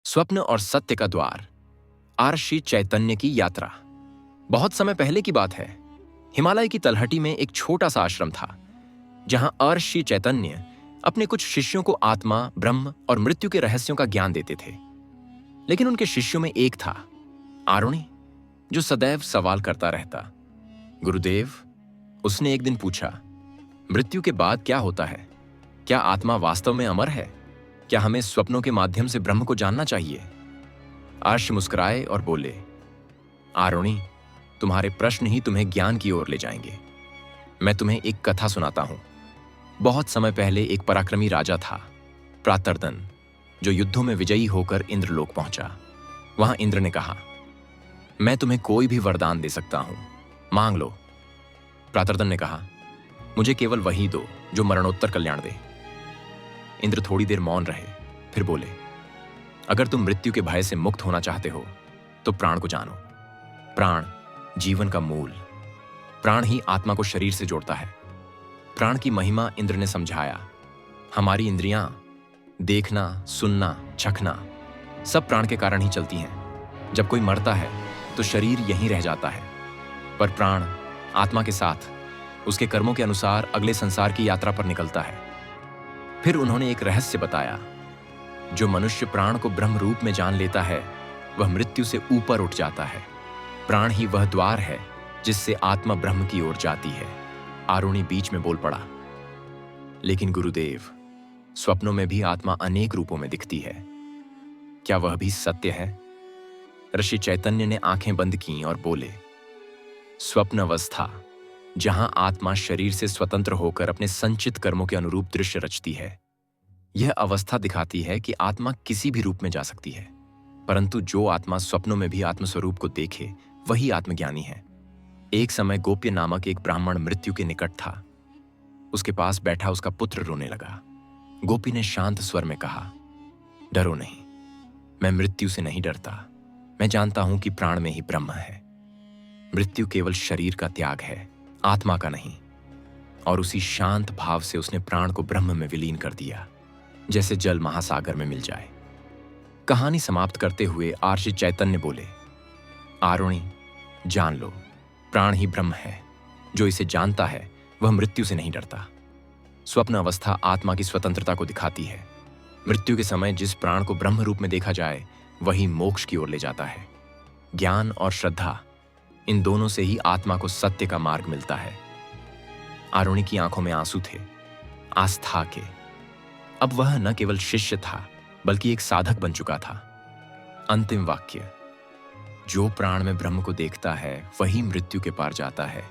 स्वप्न और सत्य का द्वार, आर्षि चैतन्य की यात्रा। बहुत समय पहले की बात है। हिमालय की तलहटी में एक छोटा सा आश्रम था, जहां आर्षि चैतन्य अपने कुछ शिष्यों को आत्मा, ब्रह्म और मृत्यु के रहस्यों का ज्ञान देते थे। लेकिन उनके शिष्यों में एक था, आरुणि, जो सदैव सवाल करता रहता। गुरुदेव, उसने एक दिन पूछा, मृत्यु के बाद क्या होता है? क्या आत्मा वास्तव में अमर है? क्या हमें स्वप्नों के माध्यम से ब्रह्म को जानना चाहिए? आर्ष मुस्कुराए और बोले, आरुणि, तुम्हारे प्रश्न ही तुम्हें ज्ञान की ओर ले जाएंगे। मैं तुम्हें एक कथा सुनाता हूं। बहुत समय पहले एक पराक्रमी राजा था, प्रातर्दन, जो युद्धों में विजयी होकर इंद्रलोक पहुंचा। वहां इंद्र ने कहा, मैं तुम्हें कोई भी वरदान दे सकता हूं, मांग लो। प्रातर्दन ने कहा, मुझे केवल वही दो जो मरणोत्तर कल्याण दे। इंद्र थोड़ी देर मौन रहे, फिर बोले, अगर तुम मृत्यु के भय से मुक्त होना चाहते हो तो प्राण को जानो। प्राण जीवन का मूल, प्राण ही आत्मा को शरीर से जोड़ता है। प्राण की महिमा इंद्र ने समझाया। हमारी इंद्रियां, देखना, सुनना, चखना, सब प्राण के कारण ही चलती हैं। जब कोई मरता है तो शरीर यहीं रह जाता है, पर प्राण आत्मा के साथ उसके कर्मों के अनुसार अगले संसार की यात्रा पर निकलता है। फिर उन्होंने एक रहस्य बताया, जो मनुष्य प्राण को ब्रह्म रूप में जान लेता है, वह मृत्यु से ऊपर उठ जाता है। प्राण ही वह द्वार है जिससे आत्मा ब्रह्म की ओर जाती है। आरुणि बीच में बोल पड़ा, लेकिन गुरुदेव, स्वप्नों में भी आत्मा अनेक रूपों में दिखती है। क्या वह भी सत्य है? ऋषि चैतन्य ने आंखें बंद की और बोले, स्वप्न अवस्था, जहां आत्मा शरीर से स्वतंत्र होकर अपने संचित कर्मों के अनुरूप दृश्य रचती है। यह अवस्था दिखाती है कि आत्मा किसी भी रूप में जा सकती है, परंतु जो आत्मा स्वप्नों में भी आत्मस्वरूप को देखे, वही आत्मज्ञानी है। एक समय गोप्य नामक एक ब्राह्मण मृत्यु के निकट था। उसके पास बैठा उसका पुत्र रोने लगा। गोपी ने शांत स्वर में कहा, डरो नहीं, मैं मृत्यु से नहीं डरता। मैं जानता हूं कि प्राण में ही ब्रह्म है। मृत्यु केवल शरीर का त्याग है, आत्मा का नहीं। और उसी शांत भाव से उसने प्राण को ब्रह्म में विलीन कर दिया, जैसे जल महासागर में मिल जाए। कहानी समाप्त करते हुए आर्षि चैतन्य बोले, आरुणि, जान लो, प्राण ही ब्रह्म है। जो इसे जानता है वह मृत्यु से नहीं डरता। स्वप्न अवस्था आत्मा की स्वतंत्रता को दिखाती है। मृत्यु के समय जिस प्राण को ब्रह्म रूप में देखा जाए, वही मोक्ष की ओर ले जाता है। ज्ञान और श्रद्धा, इन दोनों से ही आत्मा को सत्य का मार्ग मिलता है। आरुणि की आंखों में आंसू थे, आस्था के। अब वह न केवल शिष्य था, बल्कि एक साधक बन चुका था। अंतिम वाक्य, जो प्राण में ब्रह्म को देखता है वही मृत्यु के पार जाता है।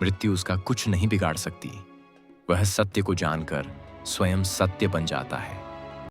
मृत्यु उसका कुछ नहीं बिगाड़ सकती। वह सत्य को जानकर स्वयं सत्य बन जाता है।